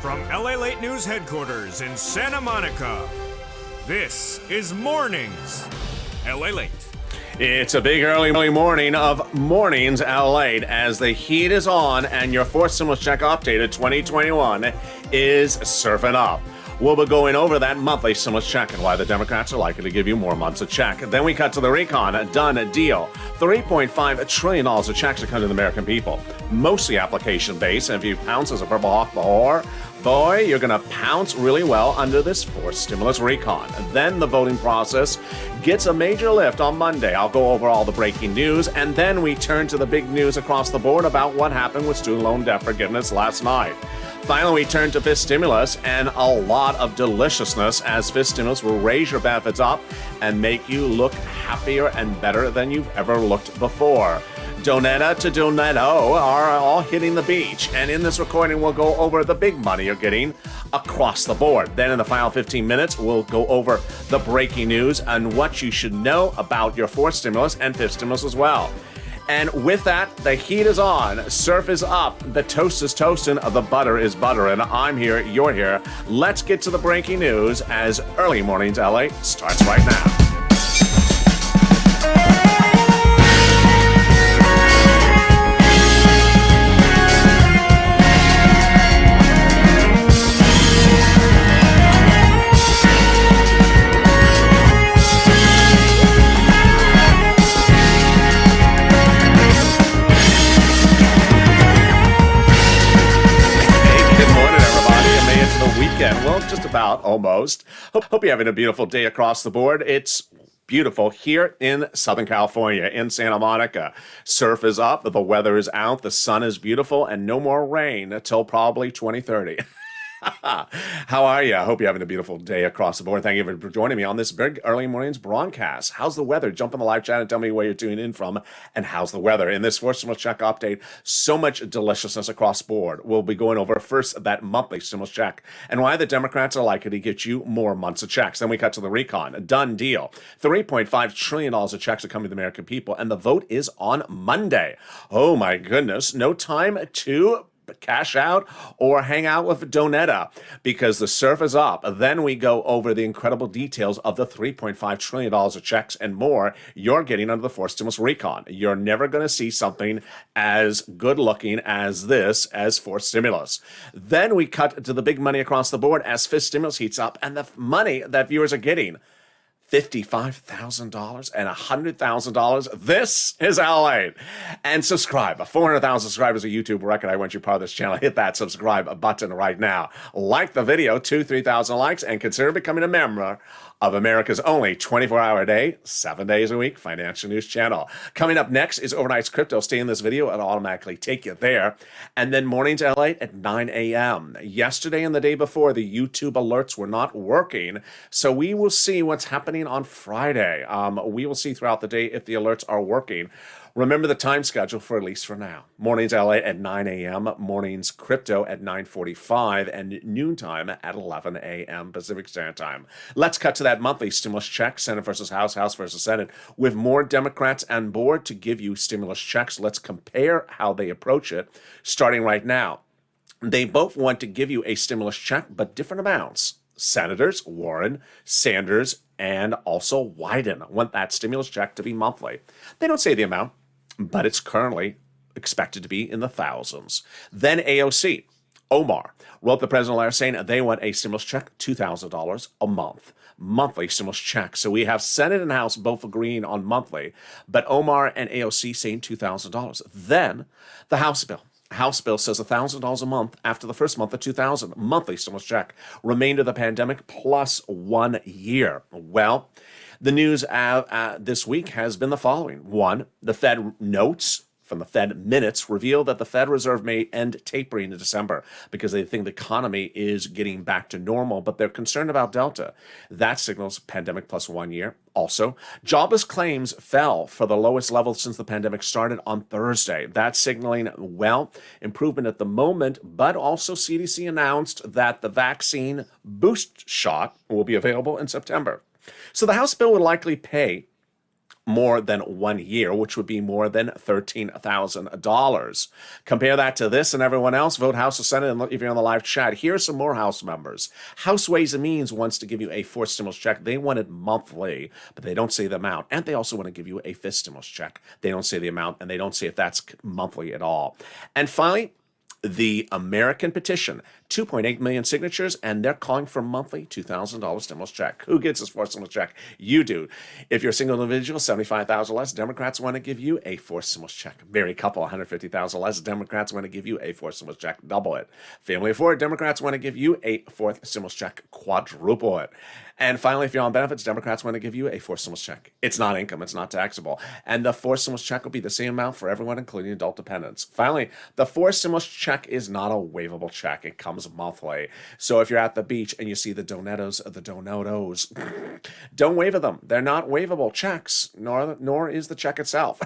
From LALATE News Headquarters in Santa Monica, this is Mornings LALATE. It's a big early morning of Mornings LALATE as the heat is on and your fourth stimulus check updated 2021 is surfing up. We'll be going over that monthly stimulus check and why the Democrats are likely to give you more months of check. Then we cut to the recon, a done deal. $3.5 trillion of checks are coming to the American people, mostly application-based. And if you pounce as a Purple Hawk before, boy, you're going to pounce really well under this fourth stimulus recon. Then the voting process gets a major lift on Monday. I'll go over all the breaking news, and then we turn to the big news across the board about what happened with student loan debt forgiveness last night. Finally, we turn to fifth stimulus and a lot of deliciousness as fifth stimulus will raise your benefits up and make you look happier and better than you've ever looked before. Donetta to Donetto are all hitting the beach, and in this recording we'll go over the big money you're getting across the board. Then in the final 15 minutes we'll go over the breaking news and what you should know about your fourth stimulus and fifth stimulus as well. And with that, the heat is on, surf is up, the toast is toasting, the butter is buttering. I'm here, you're here. Let's get to the breaking news as Early Mornings LA starts right now. Well, just about, almost. Hope you're having a beautiful day across the board. It's beautiful here in Southern California, in Santa Monica. Surf is up, the weather is out, the sun is beautiful, and no more rain until probably 2030. How are you? I hope you're having a beautiful day across the board. Thank you for joining me on this big early mornings broadcast. How's the weather? Jump in the live chat and tell me where you're tuning in from and how's the weather. In this first stimulus check update, so much deliciousness across the board. We'll be going over first that monthly stimulus check and why the Democrats are likely to get you more months of checks. Then we cut to the recon, a done deal. $3.5 trillion of checks are coming to the American people, and the vote is on Monday. Oh my goodness, no time to cash out or hang out with Donetta because the surf is up. Then we go over the incredible details of the $3.5 trillion of checks and more you're getting under the fourth stimulus recon. You're never going to see something as good looking as this as fourth stimulus. Then we cut to the big money across the board as fifth stimulus heats up and the money that viewers are getting. $55,000 and $100,000. This is LA. And subscribe. 400,000 subscribers, a YouTube record. I want you part of this channel. Hit that subscribe button right now. Like the video, 3,000 likes, and consider becoming a member of America's only 24-hour-a-day, 7 days a week financial news channel. Coming up next is Overnight's Crypto. Stay in this video. It'll automatically take you there. And then Mornings LA at 9 a.m. Yesterday and the day before, the YouTube alerts were not working. So we will see what's happening on Friday. We will see throughout the day if the alerts are working. Remember the time schedule for at least for now. Mornings LA at 9 a.m., Mornings Crypto at 9:45, and noontime at 11 a.m. Pacific Standard Time. Let's cut to that monthly stimulus check, Senate versus House, House versus Senate. With more Democrats on board to give you stimulus checks, let's compare how they approach it, starting right now. They both want to give you a stimulus check, but different amounts. Senators Warren, Sanders, and also Wyden want that stimulus check to be monthly. They don't say the amount, but it's currently expected to be in the thousands. Then AOC, Omar, wrote the president a letter saying they want a stimulus check, $2,000 a month. Monthly stimulus check. So we have Senate and House both agreeing on monthly, but Omar and AOC saying $2,000. Then the House bill. House bill says $1,000 a month after the first month of 2000, monthly stimulus check. Remainder of the pandemic plus 1 year. Well, the news this week has been the following. One, the Fed notes from the Fed minutes reveal that the Fed Reserve may end tapering in December because they think the economy is getting back to normal, but they're concerned about Delta. That signals pandemic plus 1 year. Also, jobless claims fell for the lowest level since the pandemic started on Thursday. That's signaling, well, improvement at the moment, but also CDC announced that the vaccine boost shot will be available in September. So the House bill would likely pay more than 1 year, which would be more than $13,000. Compare that to this and everyone else. Vote House or Senate. And if you're on the live chat, here's some more House members. House Ways and Means wants to give you a fourth stimulus check. They want it monthly, but they don't say the amount. And they also want to give you a fifth stimulus check. They don't say the amount, and they don't say if that's monthly at all. And finally, the American petition, 2.8 million signatures, and they're calling for monthly $2,000 stimulus check. Who gets this fourth stimulus check? You do. If you're a single individual, 75,000 less, Democrats want to give you a fourth stimulus check. Married couple, 150,000 less, Democrats want to give you a fourth stimulus check. Double it. Family of four, Democrats want to give you a fourth stimulus check. Quadruple it. And finally, if you're on benefits, Democrats want to give you a fourth stimulus check. It's not income. It's not taxable. And the fourth stimulus check will be the same amount for everyone, including adult dependents. Finally, the fourth stimulus check is not a waivable check. It comes monthly. So if you're at the beach and you see the donatos, don't waive them. They're not waivable checks, nor is the check itself.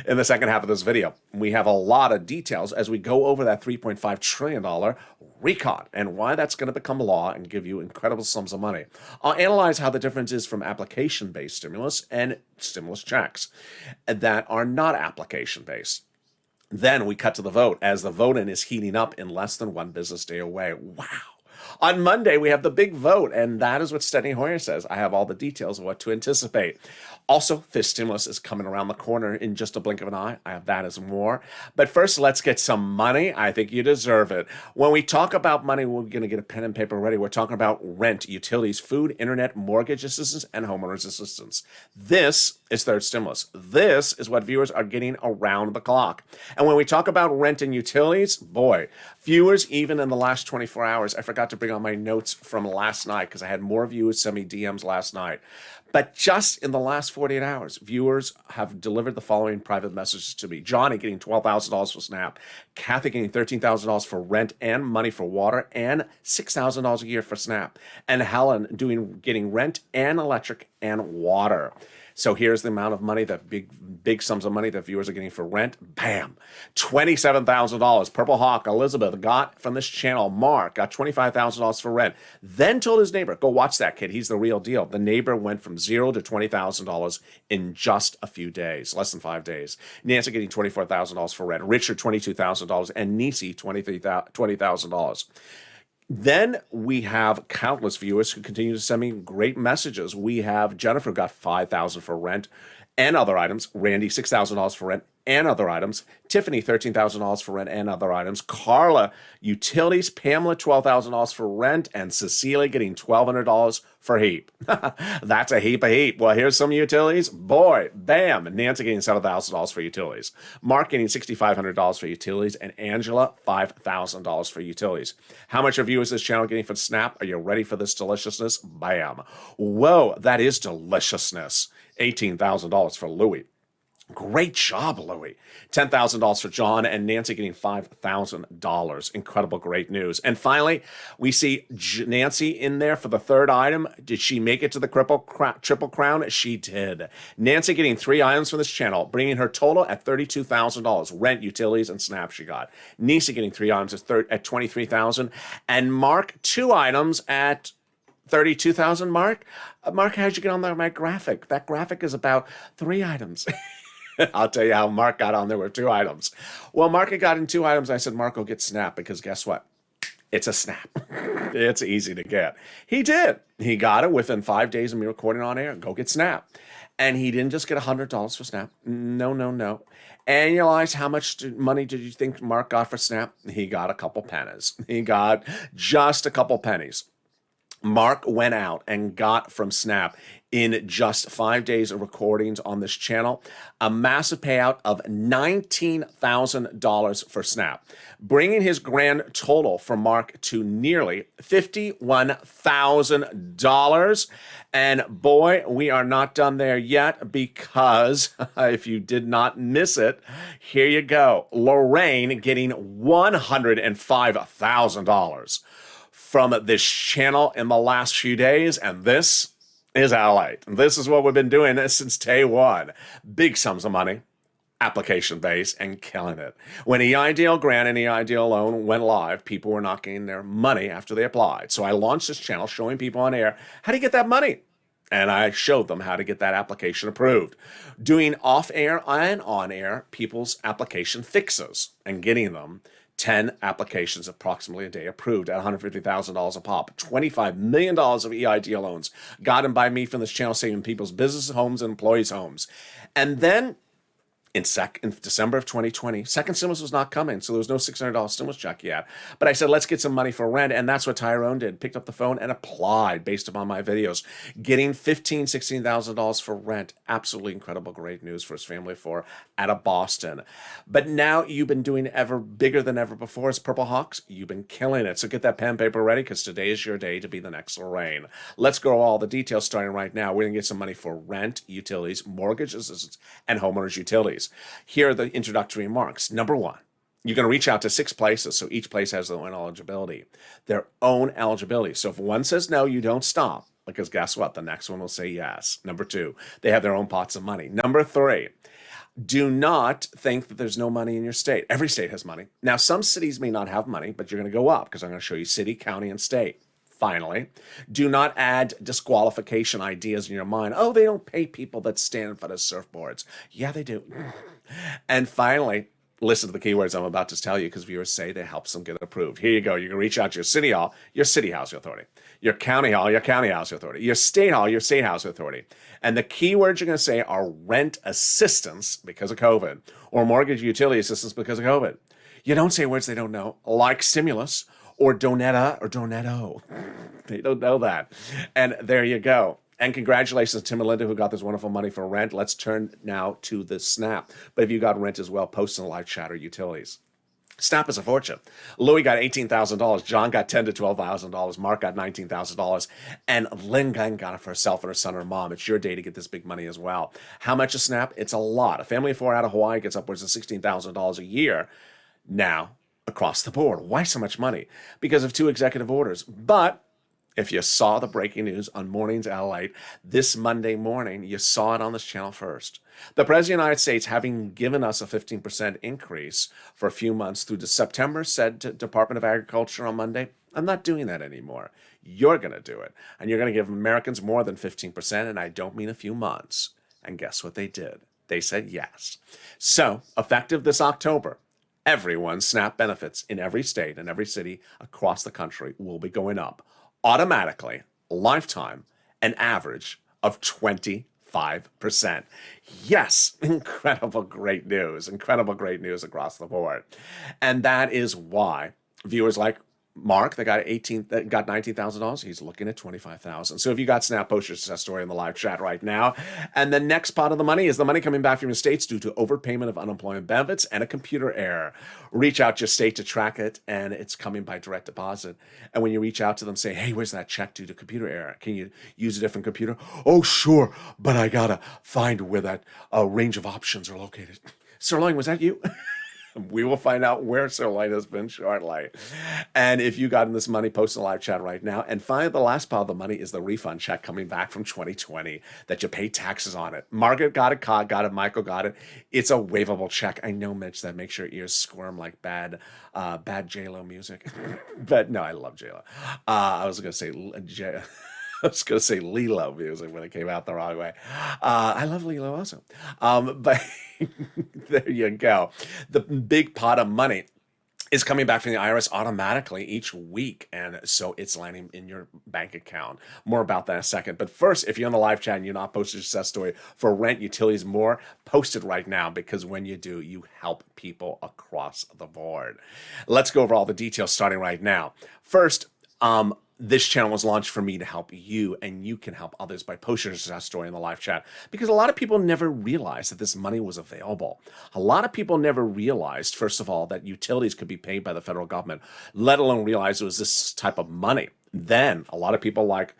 In the second half of this video, we have a lot of details as we go over that $3.5 trillion recon and why that's going to become law and give you incredible sums of money. I'll analyze how the difference is from application-based stimulus and stimulus checks that are not application-based. Then we cut to the vote as the vote-in is heating up in less than one business day away. Wow. On Monday, we have the big vote, and that is what Steny Hoyer says. I have all the details of what to anticipate. Also, fifth stimulus is coming around the corner in just a blink of an eye. I have that as more. But first, let's get some money. I think you deserve it. When we talk about money, we're going to get a pen and paper ready. We're talking about rent, utilities, food, internet, mortgage assistance, and homeowners assistance. This is third stimulus. This is what viewers are getting around the clock. And when we talk about rent and utilities, boy, viewers, even in the last 24 hours, I forgot to bring on my notes from last night because I had more viewers send me DMs last night. But just in the last 48 hours, viewers have delivered the following private messages to me. Johnny getting $12,000 for SNAP. Kathy getting $13,000 for rent and money for water and $6,000 a year for SNAP. And Helen getting rent and electric and water. So here's the amount of money, that big sums of money that viewers are getting for rent. Bam! $27,000. Purple Hawk Elizabeth got from this channel. Mark got $25,000 for rent. Then told his neighbor, go watch that kid. He's the real deal. The neighbor went from $0 to $20,000 in just a few days, less than 5 days. Nancy getting $24,000 for rent. Richard, $22,000. And Nisi, $20,000. Then we have countless viewers who continue to send me great messages. We have Jennifer got $5,000 for rent and other items. Randy, $6,000 for rent and other items. Tiffany, $13,000 for rent and other items. Carla, utilities. Pamela, $12,000 for rent. And Cecilia getting $1,200 for heap. That's a heap of heap. Well, here's some utilities. Boy, bam. Nancy getting $7,000 for utilities. Mark getting $6,500 for utilities. And Angela, $5,000 for utilities. How much are viewers this channel getting for SNAP? Are you ready for this deliciousness? Bam. Whoa, that is deliciousness. $18,000 for Louie. Great job, Louie. $10,000 for John and Nancy getting $5,000. Incredible, great news. And finally, we see Nancy in there for the third item. Did she make it to the Triple Crown? She did. Nancy getting 3 items from this channel, bringing her total at $32,000. Rent, utilities, and SNAP she got. Nisi getting 3 items at $23,000. And Mark, 2 items at $32,000. Mark, how'd you get on my graphic? That graphic is about 3 items. I'll tell you how Mark got on there with 2 items. Well, Mark had gotten 2 items. I said, Mark, go get SNAP, because guess what? It's a SNAP. It's easy to get. He did. He got it within 5 days of me recording on air. Go get SNAP. And he didn't just get $100 for SNAP. No. Annualize how much money did you think Mark got for SNAP? He got a couple pennies. He got just a couple pennies. Mark went out and got from SNAP in just 5 days of recordings on this channel a massive payout of $19,000 for SNAP, bringing his grand total for Mark to nearly $51,000. And boy, we are not done there yet, because if you did not miss it, here you go. Lorraine getting $105,000 from this channel in the last few days, and this is LALATE. This is what we've been doing since day one. Big sums of money, application-based, and killing it. When EIDL grant and EIDL loan went live, people were not getting their money after they applied. So I launched this channel showing people on air, how do you get that money? And I showed them how to get that application approved, doing off-air and on-air people's application fixes and getting them 10 applications approximately a day approved at $150,000 a pop. $25 million of EID loans gotten by me from this channel, saving people's business homes and employees' homes. And then in December of 2020, second stimulus was not coming, so there was no $600 stimulus check yet. But I said, let's get some money for rent, and that's what Tyrone did. Picked up the phone and applied based upon my videos, getting $15,000, $16,000 for rent. Absolutely incredible, great news for his family of four out of Boston. But now you've been doing ever bigger than ever before as Purple Hawks. You've been killing it. So get that pen and paper ready, because today is your day to be the next Lorraine. Let's go all the details starting right now. We're going to get some money for rent, utilities, mortgage assistance, and homeowners utilities. Here are the introductory remarks. Number one, you're going to reach out to 6 places, so each place has their own eligibility. Their own eligibility. So if one says no, you don't stop, because guess what? The next one will say yes. Number 2, they have their own pots of money. Number 3, do not think that there's no money in your state. Every state has money. Now, some cities may not have money, but you're going to go up, because I'm going to show you city, county, and state. Finally, do not add disqualification ideas in your mind. Oh, they don't pay people that stand in front of surfboards. Yeah, they do. And finally, listen to the keywords I'm about to tell you, because viewers say they help them get approved. Here you go. You can reach out to your city hall, your city housing authority, your county hall, your county housing authority, your state hall, your state housing authority. And the keywords you're going to say are rent assistance because of COVID, or mortgage utility assistance because of COVID. You don't say words they don't know, like stimulus, or donetta, or donetto. They don't know that. And there you go. And congratulations to Tim and Linda, who got this wonderful money for rent. Let's turn now to the SNAP. But if you got rent as well, post in the live chat or utilities. SNAP is a fortune. Louis got $18,000. John got $10,000 to $12,000. Mark got $19,000. And Lynn got it for herself and her son and her mom. It's your day to get this big money as well. How much is SNAP? It's a lot. A family of 4 out of Hawaii gets upwards of $16,000 a year now across the board. Why so much money? Because of 2 executive orders. But if you saw the breaking news on Mornings LALATE this Monday morning, you saw it on this channel first. The President of the United States, having given us a 15% increase for a few months through to September, said to Department of Agriculture on Monday, I'm not doing that anymore. You're going to do it. And you're going to give Americans more than 15%, and I don't mean a few months. And guess what they did? They said yes. So, effective this October, everyone's SNAP benefits in every state and every city across the country will be going up automatically, lifetime, an average of 25%. Yes, incredible great news across the board. And that is why viewers like Mark, that got $19,000. He's looking at $25,000. So if you got SNAP, post your success story in the live chat right now. And the next pot of the money is the money coming back from your states due to overpayment of unemployment benefits and a computer error. Reach out to your state to track it, and it's coming by direct deposit. And when you reach out to them, say, hey, where's that check due to computer error? Can you use a different computer? Oh, sure, but I gotta find where that range of options are located. Sirloin, was that you? We will find out where Sirloin has been shortly. And if you got in this money, post in the live chat right now. And finally, the last part of the money is the refund check coming back from 2020 that you pay taxes on it. Margaret got it, Cod got it, Michael got it. It's a waivable check. I know, Mitch, that makes your ears squirm like bad J-Lo music. But no, I love J-Lo. I was going to say Lilo music when it came out the wrong way. I love Lilo also. But there you go. The big pot of money is coming back from the IRS automatically each week. And so it's landing in your bank account. More about that in a second. But first, if you're on the live chat and you're not posting a success story for rent, utilities, more, post it right now, because when you do, you help people across the board. Let's go over all the details starting right now. First, this channel was launched for me to help you, and you can help others by posting a success story in the live chat, because a lot of people never realized that this money was available. A lot of people never realized, first of all, that utilities could be paid by the federal government, let alone realize it was this type of money. Then a lot of people like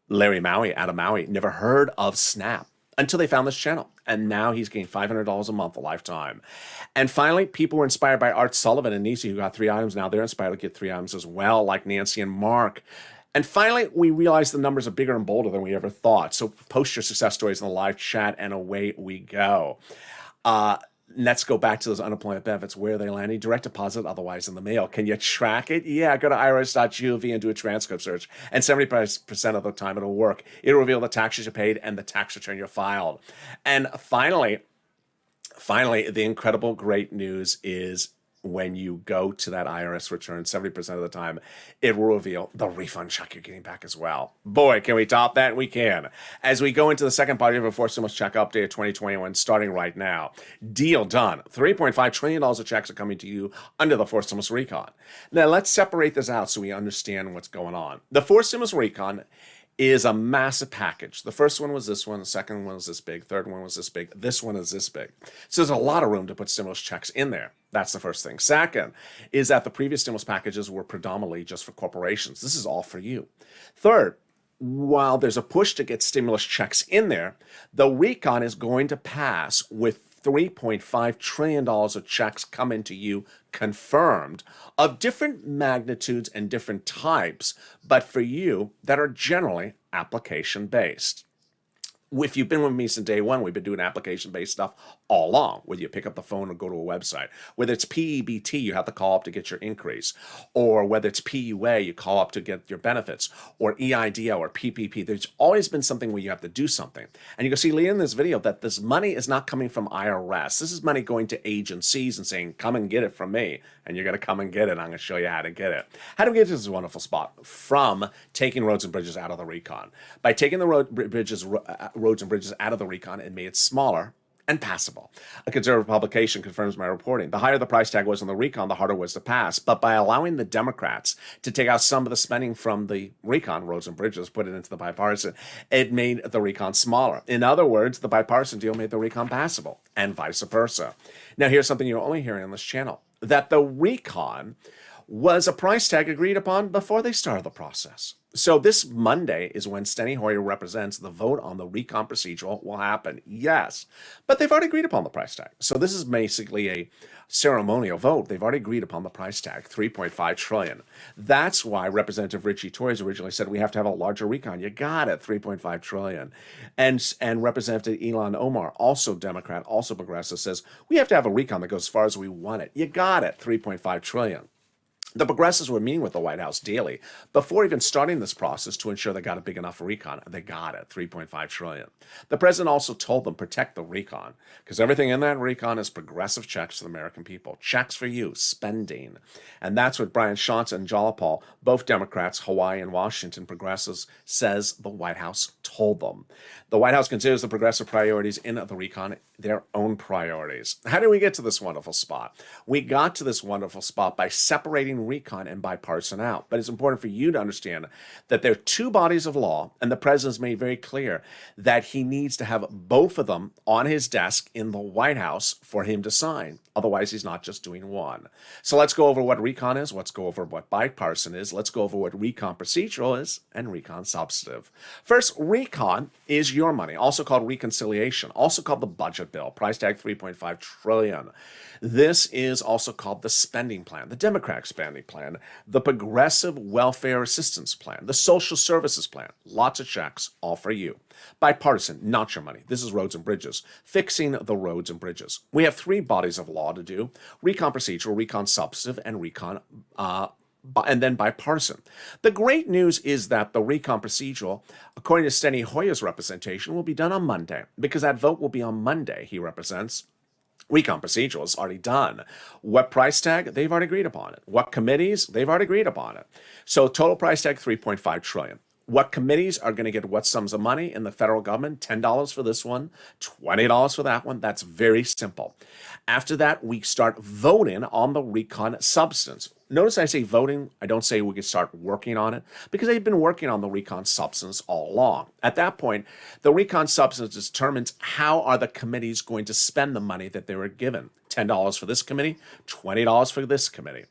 Larry Maui, Adam Maui, never heard of SNAP until they found this channel. And now he's getting $500 a month a lifetime. And finally, people were inspired by Art Sullivan and Nisi, who got 3 items. Now they're inspired to get 3 items as well, like Nancy and Mark. And finally, we realized the numbers are bigger and bolder than we ever thought. So post your success stories in the live chat, and away we go. Let's go back to those unemployment benefits. Where are they landing? Direct deposit, otherwise in the mail. Can you track it? Yeah, go to irs.gov and do a transcript search. And 70% of the time it'll work. It'll reveal the taxes you paid and the tax return you filed. And finally, the incredible great news is when you go to that IRS return, 70% of the time, it will reveal the refund check you're getting back as well. Boy, can we top that? We can. As we go into the second part of our fourth stimulus check update of 2021, starting right now, deal done. $3.5 trillion of checks are coming to you under the fourth stimulus recon. Now, let's separate this out so we understand what's going on. The fourth stimulus recon is a massive package. The first one was this one, the second one was this big, third one was this big, this one is this big. So there's a lot of room to put stimulus checks in there. That's the first thing. Second is that the previous stimulus packages were predominantly just for corporations. This is all for you. Third, while there's a push to get stimulus checks in there, the recon is going to pass with $3.5 trillion of checks coming to you confirmed of different magnitudes and different types, but for you that are generally application based. If you've been with me since day one, we've been doing application-based stuff all along. Whether you pick up the phone or go to a website, whether it's PEBT, you have to call up to get your increase, or whether it's PUA, you call up to get your benefits, or EIDO or PPP. There's always been something where you have to do something. And you can see later in this video that this money is not coming from IRS. This is money going to agencies and saying, come and get it from me. And you're going to come and get it. I'm going to show you how to get it. How do we get to this wonderful spot? From taking roads and bridges out of the recon. By taking the roads and bridges out of the recon and made it smaller and passable. A conservative publication confirms my reporting. The higher the price tag was on the recon, the harder it was to pass. But by allowing the Democrats to take out some of the spending from the recon, roads and bridges, put it into the bipartisan, it made the recon smaller. In other words, the bipartisan deal made the recon passable, and vice versa. Now, here's something you're only hearing on this channel, that the recon was a price tag agreed upon before they started the process. So this Monday is when Steny Hoyer represents the vote on the recon procedural will happen. Yes, but they've already agreed upon the price tag. So this is basically a ceremonial vote. They've already agreed upon the price tag, $3.5 trillion. That's why Representative Richie Toys originally said we have to have a larger recon. You got it, $3.5 trillion. And Representative Ilhan Omar, also Democrat, also progressive, says we have to have a recon that goes as far as we want it. You got it, $3.5 trillion. The progressives were meeting with the White House daily before even starting this process to ensure they got a big enough recon. They got it, $3.5 trillion. The president also told them protect the recon because everything in that recon is progressive checks to the American people. Checks for you, spending. And that's what Brian Shantz and Jalapal, both Democrats, Hawaii and Washington progressives, says the White House told them. The White House considers the progressive priorities in the recon their own priorities. How did we get to this wonderful spot? We got to this wonderful spot by separating recon and bipartisan out. But it's important for you to understand that there are two bodies of law, and the president's made very clear that he needs to have both of them on his desk in the White House for him to sign. Otherwise, he's not just doing one. So let's go over what recon is. Let's go over what bipartisan is. Let's go over what recon procedural is and recon substantive. First, recon is your money, also called reconciliation, also called the budget bill, price tag $3.5 trillion. This is also called the spending plan, the Democratic spending plan, the progressive welfare assistance plan, the social services plan. Lots of checks, all for you. Bipartisan, not your money. This is roads and bridges, fixing the roads and bridges. We have three bodies of law to do: recon procedural, recon substantive, and recon and then bipartisan. The great news is that the recon procedural, according to Steny Hoyer's representation, will be done on Monday because that vote will be on Monday. He represents. Recon procedural is already done. What price tag? They've already agreed upon it. What committees? They've already agreed upon it. So total price tag, $3.5 trillion. What committees are going to get what sums of money in the federal government? $10 for this one, $20 for that one. That's very simple. After that, we start voting on the recon substance. Notice I say voting. I don't say we can start working on it because they've been working on the recon substance all along. At that point, the recon substance determines how are the committees going to spend the money that they were given. $10 for this committee, $20 for this committee.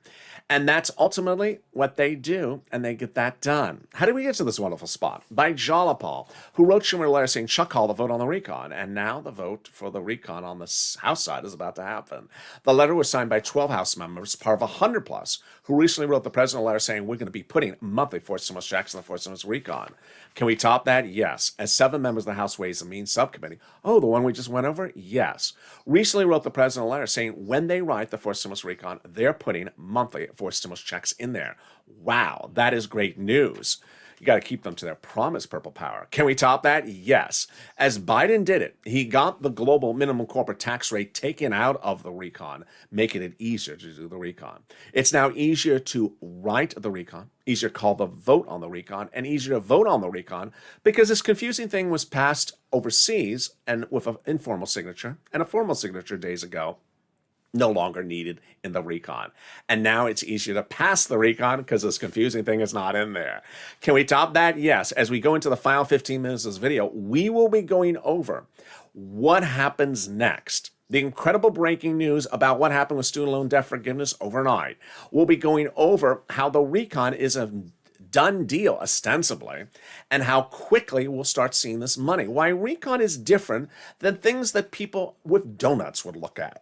And that's ultimately what they do, and they get that done. How did we get to this wonderful spot? By Jalapal, who wrote Schumer a letter saying, Chuck called the vote on the recon, and now the vote for the recon on the House side is about to happen. The letter was signed by 12 House members, part of 100 plus, who recently wrote the president a letter saying we're going to be putting monthly forced stimulus checks in the forced stimulus recon. Can we top that? Yes. As 7 members of the House Ways and Means Subcommittee, oh, the one we just went over? Yes. Recently wrote the president a letter saying when they write the forced stimulus recon, they're putting monthly forced stimulus checks in there. Wow, that is great news. You got to keep them to their promise, Purple Power. Can we top that? Yes. As Biden did it, he got the global minimum corporate tax rate taken out of the recon, making it easier to do the recon. It's now easier to write the recon, easier to call the vote on the recon, and easier to vote on the recon because this confusing thing was passed overseas and with an informal signature and a formal signature days ago. No longer needed in the recon. And now it's easier to pass the recon because this confusing thing is not in there. Can we top that? Yes. As we go into the final 15 minutes of this video, we will be going over what happens next. The incredible breaking news about what happened with student loan debt forgiveness overnight. We'll be going over how the recon is a done deal, ostensibly, and how quickly we'll start seeing this money. Why recon is different than things that people with donuts would look at.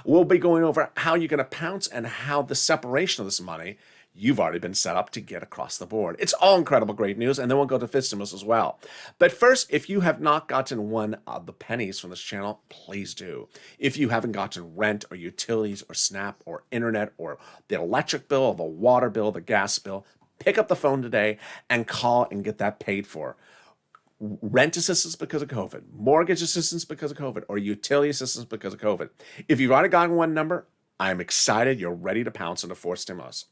We'll be going over how you're going to pounce and how the separation of this money you've already been set up to get across the board. It's all incredible great news, and then we'll go to Fistimus as well. But first, if you have not gotten one of the pennies from this channel, please do. If you haven't gotten rent or utilities or SNAP or internet or the electric bill or the water bill, the gas bill, pick up the phone today and call and get that paid for. Rent assistance because of COVID, mortgage assistance because of COVID, or utility assistance because of COVID. If you've already gotten one number, I'm excited you're ready to pounce into forced stimulus.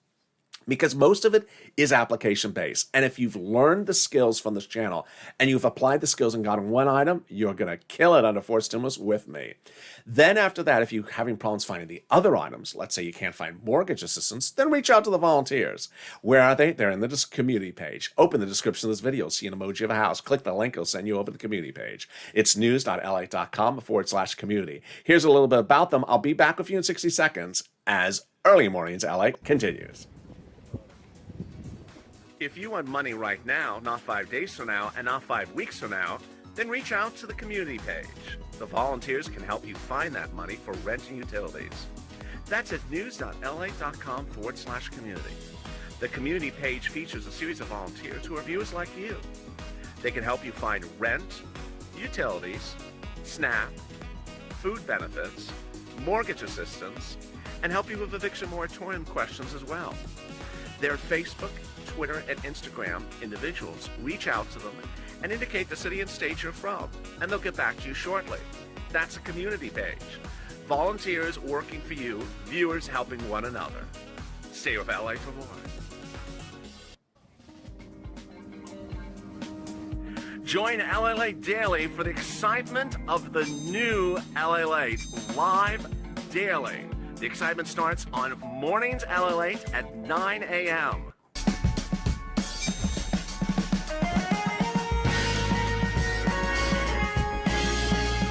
Because most of it is application-based. And if you've learned the skills from this channel and you've applied the skills and gotten one item, you're going to kill it under forced stimulus with me. Then after that, if you're having problems finding the other items, let's say you can't find mortgage assistance, then reach out to the volunteers. Where are they? They're in the community page. Open the description of this video, see an emoji of a house. Click the link, it'll send you over to the community page. It's news.la.com/community. Here's a little bit about them. I'll be back with you in 60 seconds as Early Mornings LA continues. If you want money right now, not 5 days from now, and not 5 weeks from now, then reach out to the community page. The volunteers can help you find that money for rent and utilities. That's at news.la.com/community. The community page features a series of volunteers who are viewers like you. They can help you find rent, utilities, SNAP, food benefits, mortgage assistance, and help you with eviction moratorium questions as well. Their Facebook, Twitter, and Instagram individuals reach out to them and indicate the city and state you're from, and they'll get back to you shortly. That's a community page. Volunteers working for you, viewers helping one another. Stay with LA for more. Join LALATE daily for the excitement of the new LALATE live daily. The excitement starts on Mornings LALATE at 9 a.m.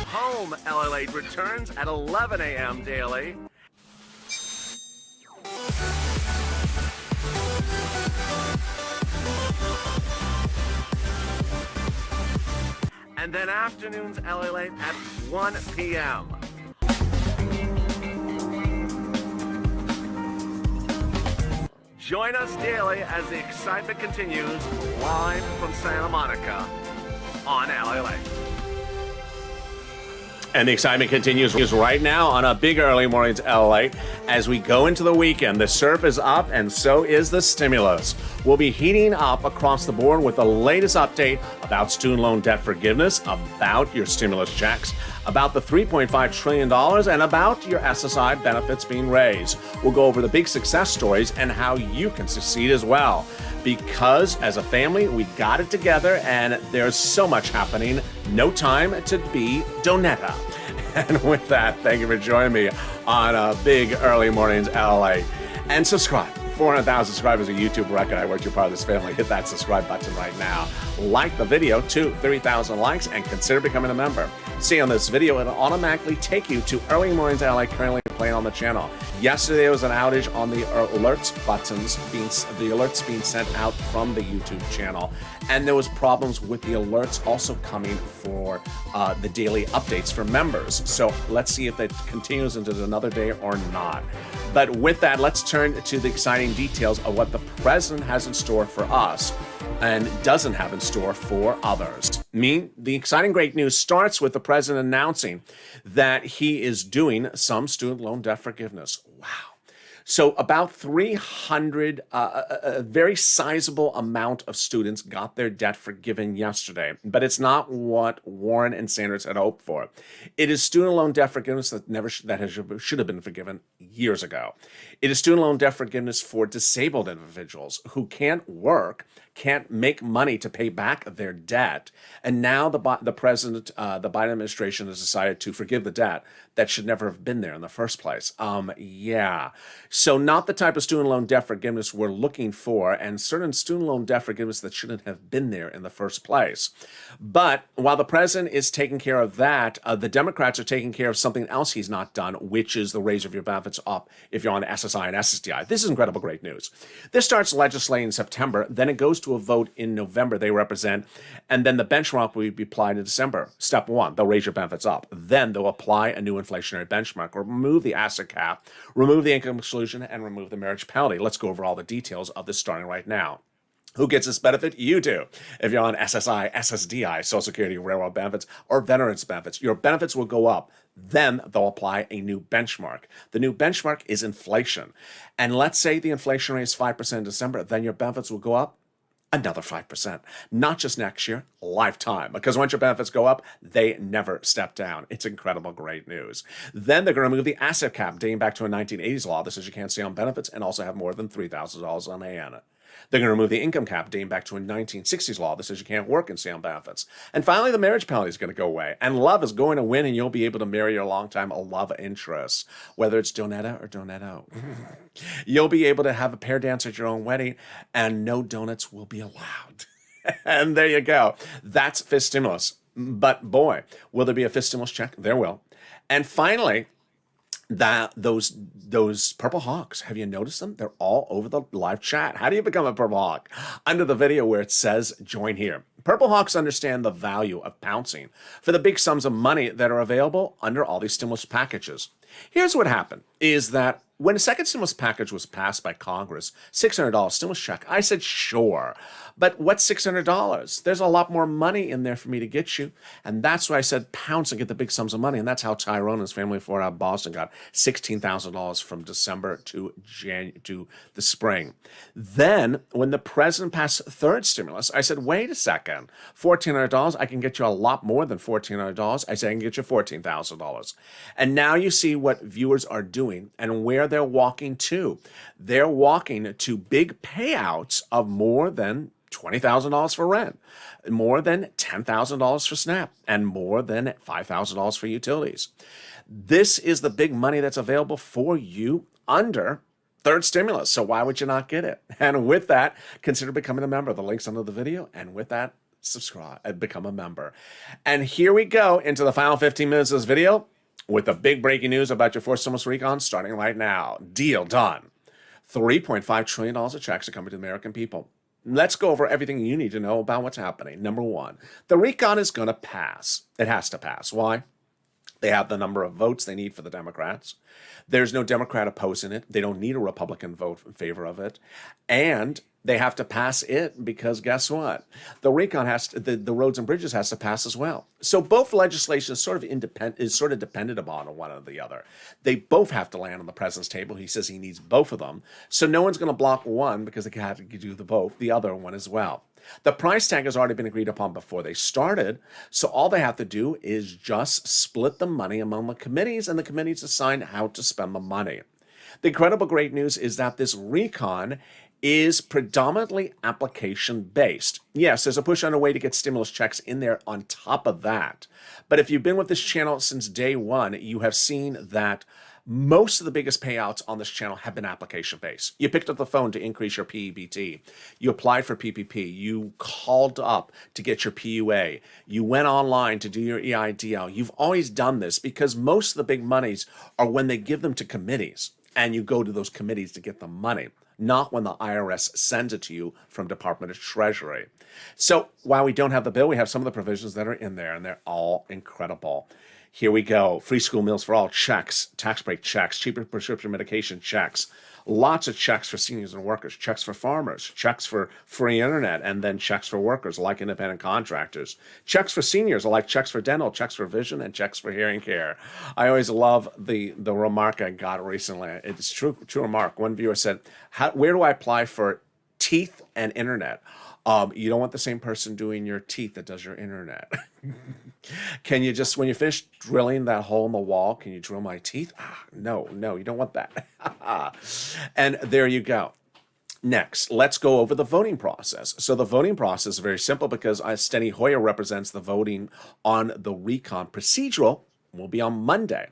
Home LALATE returns at 11 a.m. daily. And then afternoons LALATE at 1 p.m. Join us daily as the excitement continues live from Santa Monica on LALATE. And the excitement continues right now on a big Early Mornings LALATE. As we go into the weekend, the surf is up and so is the stimulus. We'll be heating up across the board with the latest update about student loan debt forgiveness, about your stimulus checks, about the $3.5 trillion, and about your SSI benefits being raised. We'll go over the big success stories and how you can succeed as well. Because as a family, we got it together and there's so much happening. No time to be Donetta. And with that, thank you for joining me on a big Early Mornings LA. And subscribe. 400,000 subscribers on YouTube record. I work you're part of this family. Hit that subscribe button right now. Like the video to 30,000 likes and consider becoming a member. See on this video, it'll automatically take you to Early Mornings LA currently playing playing on the channel. Yesterday, there was an outage on the alerts buttons, the alerts being sent out from the YouTube channel. And there was problems with the alerts also coming for the daily updates for members. So let's see if that continues into another day or not. But with that, let's turn to the exciting details of what the president has in store for us and doesn't have in store for others. The exciting great news starts with the president announcing that he is doing some student loan debt forgiveness. Wow. So about 300, a very sizable amount of students got their debt forgiven yesterday, but it's not what Warren and Sanders had hoped for. It is student loan debt forgiveness that should have been forgiven years ago. It is student loan debt forgiveness for disabled individuals who can't work, can't make money to pay back their debt, and now the president, the Biden administration has decided to forgive the debt that should never have been there in the first place. Yeah. So not the type of student loan debt forgiveness we're looking for, and certain student loan debt forgiveness that shouldn't have been there in the first place. But while the president is taking care of that, the Democrats are taking care of something else he's not done, which is the raise of your benefits up if you're on SSI and SSDI. This is incredible great news. This starts legislating in September, then it goes to a vote in November they represent, and then the benchmark will be applied in December. Step one, they'll raise your benefits up. Then they'll apply a new inflationary benchmark, or remove the asset cap, remove the income exclusion, and remove the marriage penalty. Let's go over all the details of this starting right now. Who gets this benefit? You do. If you're on SSI, SSDI, Social Security, Railroad benefits, or Veterans benefits, your benefits will go up. Then they'll apply a new benchmark. The new benchmark is inflation. And let's say the inflation rate is 5% in December, then your benefits will go up another 5%, not just next year, lifetime. Because once your benefits go up, they never step down. It's incredible, great news. Then they're going to remove the asset cap dating back to a 1980s law. This is you can't stay on benefits and also have more than $3,000 on hand. They're going to remove the income cap dating back to a 1960s law that says you can't work and stay on benefits. And finally, the marriage penalty is going to go away. And love is going to win, and you'll be able to marry your longtime love interest, whether it's Donetta or Donetto. You'll be able to have a pair dance at your own wedding, and no donuts will be allowed. And there you go. That's fifth stimulus. But boy, will there be a fifth stimulus check? There will. And finally, those purple hawks, have you noticed them? They're all over the live chat. How do you become a purple hawk? Under the video where it says join here. Purple hawks understand the value of pouncing for the big sums of money that are available under all these stimulus packages. Here's what happened is that when the second stimulus package was passed by Congress, $600 stimulus check, I said, sure. But what's $600? There's a lot more money in there for me to get you. And that's why I said pounce and get the big sums of money. And that's how Tyrone and his family of 4 out of Boston got $16,000 from December to the spring. Then when the president passed third stimulus, I said, wait a second, $1,400, I can get you a lot more than $1,400. I said, I can get you $14,000. And now you see what viewers are doing and where they're walking to. They're walking to big payouts of more than $20,000 for rent, more than $10,000 for SNAP, and more than $5,000 for utilities. This is the big money that's available for you under third stimulus. So why would you not get it? And with that, consider becoming a member. The link's under the video. And with that, subscribe and become a member. And here we go into the final 15 minutes of this video with the big breaking news about your fourth stimulus recon starting right now. Deal done. $3.5 trillion of checks are coming to the American people. Let's go over everything you need to know about what's happening. Number one, the recon is going to pass. It has to pass. Why? They have the number of votes they need for the Democrats. There's no Democrat opposing it. They don't need a Republican vote in favor of it. And they have to pass it because guess what? The recon has to, the roads and bridges has to pass as well. So both legislation is sort of dependent upon one or the other. They both have to land on the president's table. He says he needs both of them. So no one's going to block one because they have to do the other one as well. The price tag has already been agreed upon before they started. So all they have to do is just split the money among the committees, and the committees decide how to spend the money. The incredible great news is that this recon is predominantly application-based. Yes, there's a push underway to get stimulus checks in there on top of that. But if you've been with this channel since day one, you have seen that Most of the biggest payouts on this channel have been application-based. You picked up the phone to increase your PEBT. You applied for PPP. You called up to get your PUA. You went online to do your EIDL. You've always done this because most of the big monies are when they give them to committees, and you go to those committees to get the money, not when the IRS sends it to you from Department of Treasury. So while we don't have the bill, we have some of the provisions that are in there, and they're all incredible. Here we go. Free school meals for all, checks, tax break checks, cheaper prescription medication checks, lots of checks for seniors and workers, checks for farmers, checks for free internet, and then checks for workers like independent contractors. Checks for seniors are like checks for dental, checks for vision, and checks for hearing care. I always love the remark I got recently. It's true remark. One viewer said, where do I apply for teeth and internet? You don't want the same person doing your teeth that does your internet. Can you just, when you finish drilling that hole in the wall, can you drill my teeth? No, you don't want that. And there you go. Next, let's go over the voting process. So the voting process is very simple because Steny Hoyer represents the voting on the recon procedural will be on Monday.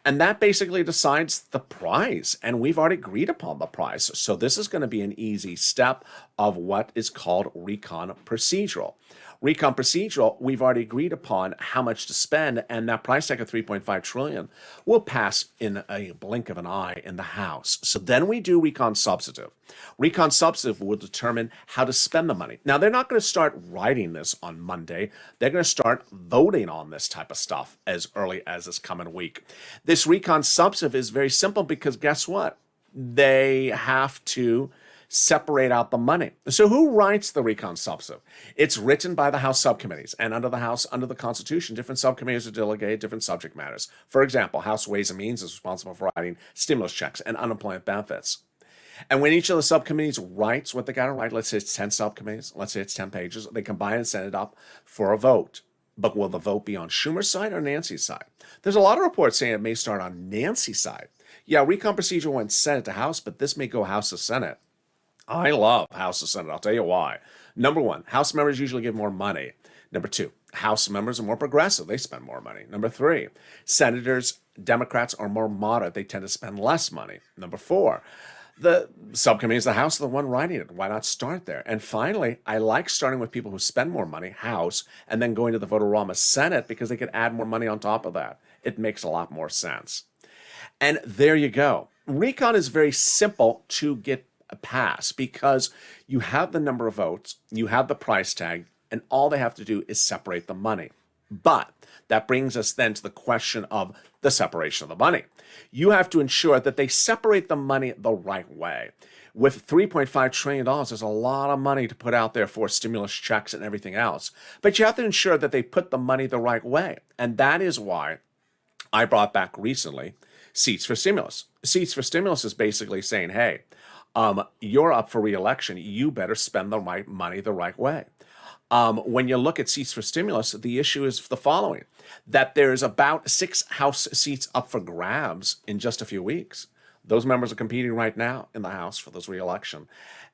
And that basically decides the prize. And we've already agreed upon the prize. So this is going to be an easy step of what is called recon procedural. Recon procedural, we've already agreed upon how much to spend, and that price tag of $3.5 trillion will pass in a blink of an eye in the House. So then we do recon substantive. Recon substantive will determine how to spend the money. Now, they're not going to start writing this on Monday. They're going to start voting on this type of stuff as early as this coming week. This recon substantive is very simple because guess what? They have to separate out the money. So who writes the recon substantive? It's written by the House subcommittees, and under the Constitution, different subcommittees are delegated different subject matters. For example, House Ways and Means is responsible for writing stimulus checks and unemployment benefits. And when each of the subcommittees writes what they got to write, let's say it's 10 subcommittees, let's say it's 10 pages, they combine and send it up for a vote. But will the vote be on Schumer's side or Nancy's side? There's a lot of reports saying it may start on Nancy's side. Yeah, recon procedure went Senate to House, but this may go House to Senate. I love House and Senate. I'll tell you why. Number one, House members usually give more money. Number two, House members are more progressive. They spend more money. Number three, senators, Democrats are more moderate. They tend to spend less money. Number four, the subcommittees, the House, are the one writing it. Why not start there? And finally, I like starting with people who spend more money, House, and then going to the Vote-A-Rama Senate because they can add more money on top of that. It makes a lot more sense. And there you go. Recon is very simple to get pass because you have the number of votes, you have the price tag, and all they have to do is separate the money. But that brings us then to the question of the separation of the money. You have to ensure that they separate the money the right way. With $3.5 trillion, there's a lot of money to put out there for stimulus checks and everything else. But you have to ensure that they put the money the right way. And that is why I brought back recently Seats for Stimulus. Seats for Stimulus is basically saying, hey, you're up for re-election. You better spend the right money the right way. When you look at Seats for Stimulus, the issue is the following, that there's about 6 House seats up for grabs in just a few weeks. Those members are competing right now in the House for this re-election.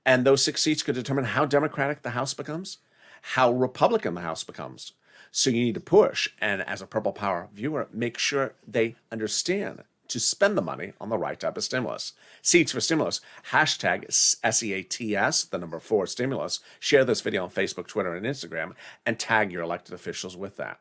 And those 6 seats could determine how Democratic the House becomes, how Republican the House becomes. So you need to push, and as a Purple Power viewer, make sure they understand to spend the money on the right type of stimulus. Seats for Stimulus, hashtag SEATS, the number 4 stimulus. Share this video on Facebook, Twitter, and Instagram, and tag your elected officials with that.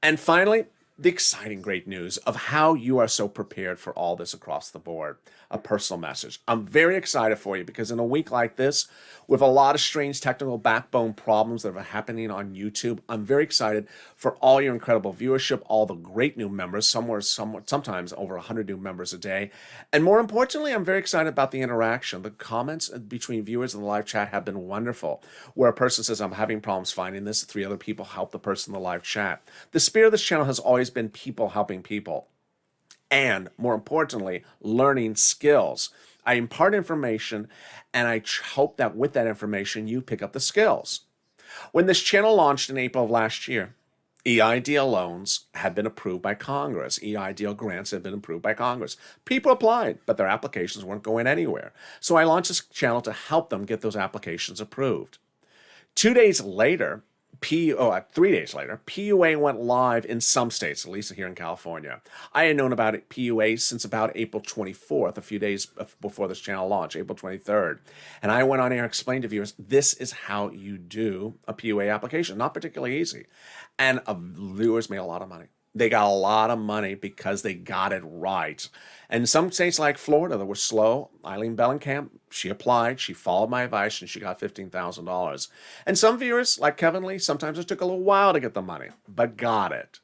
And finally, the exciting great news of how you are so prepared for all this across the board. A personal message. I'm very excited for you because in a week like this, with a lot of strange technical backbone problems that are happening on YouTube, I'm very excited for all your incredible viewership, all the great new members, sometimes over 100 new members a day. And more importantly, I'm very excited about the interaction. The comments between viewers in the live chat have been wonderful, where a person says, I'm having problems finding this. 3 other people help the person in the live chat. The spirit of this channel has always been people helping people. And more importantly, learning skills. I impart information, and I hope that with that information, you pick up the skills. When this channel launched in April of last year, EIDL loans had been approved by Congress. EIDL grants had been approved by Congress. People applied, but their applications weren't going anywhere. So I launched this channel to help them get those applications approved. 2 days later, 3 days later, PUA went live in some states, at least here in California. I had known about it, PUA, since about April 24th, a few days before this channel launched, April 23rd. And I went on air and explained to viewers, this is how you do a PUA application. Not particularly easy. And viewers made a lot of money. They got a lot of money because they got it right. And some states like Florida that were slow, Eileen Bellenkamp, she applied, she followed my advice, and she got $15,000. And some viewers, like Kevin Lee, sometimes it took a little while to get the money, but got it.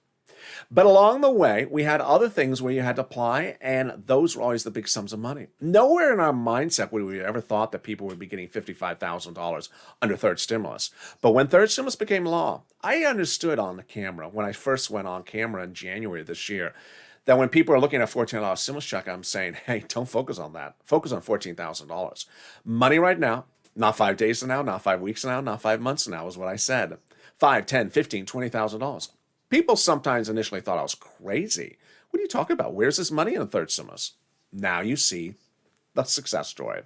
But along the way, we had other things where you had to apply, and those were always the big sums of money. Nowhere in our mindset would we ever thought that people would be getting $55,000 under third stimulus. But when third stimulus became law, I understood on the camera, when I first went on camera in January of this year, that when people are looking at $14 stimulus check, I'm saying, hey, don't focus on that. Focus on $14,000. Money right now, not 5 days from now, not 5 weeks from now, not 5 months from now is what I said. $5, $10, $15, $20,000. People sometimes initially thought I was crazy. What are you talking about? Where's this money in the third stimulus? Now you see the success story.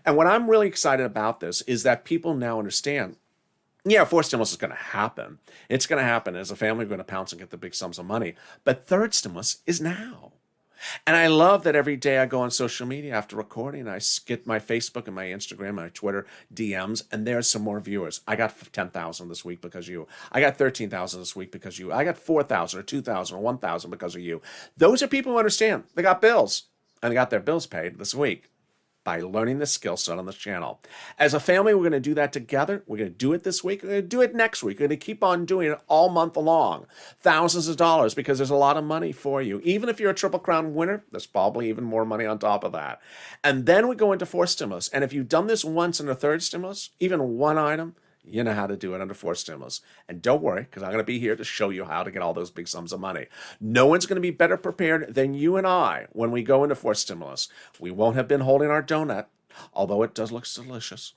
And what I'm really excited about this is that people now understand, yeah, fourth stimulus is going to happen. It's going to happen as a family, we're going to pounce and get the big sums of money. But third stimulus is now. And I love that every day I go on social media after recording, I get my Facebook and my Instagram, my Twitter DMs, and there's some more viewers. I got 10,000 this week because of you. I got 13,000 this week because of you. I got 4,000 or 2,000 or 1,000 because of you. Those are people who understand. They got bills, and they got their bills paid this week by learning the skill set on this channel. As a family, we're going to do that together. We're going to do it this week. We're going to do it next week. We're going to keep on doing it all month long. Thousands of dollars, because there's a lot of money for you. Even if you're a Triple Crown winner, there's probably even more money on top of that. And then we go into fourth stimulus. And if you've done this once in the third stimulus, even one item, you know how to do it under fourth stimulus. And don't worry, because I'm going to be here to show you how to get all those big sums of money. No one's going to be better prepared than you and I when we go into fourth stimulus. We won't have been holding our donut, although it does look delicious.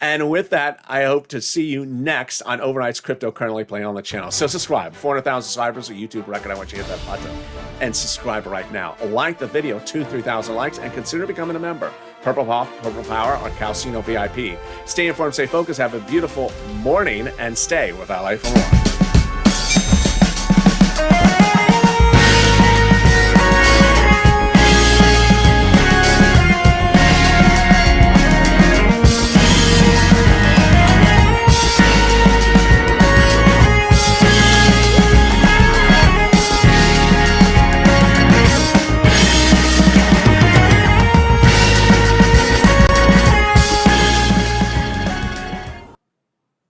And with that, I hope to see you next on Overnight's Crypto, currently playing on the channel. So subscribe. 400,000 subscribers, a YouTube record. I want you to hit that button and subscribe right now. Like the video, 2,000-3,000 likes, and consider becoming a member. Purple Power, or Calcino VIP. Stay informed, stay focused, have a beautiful morning, and stay with LA for more.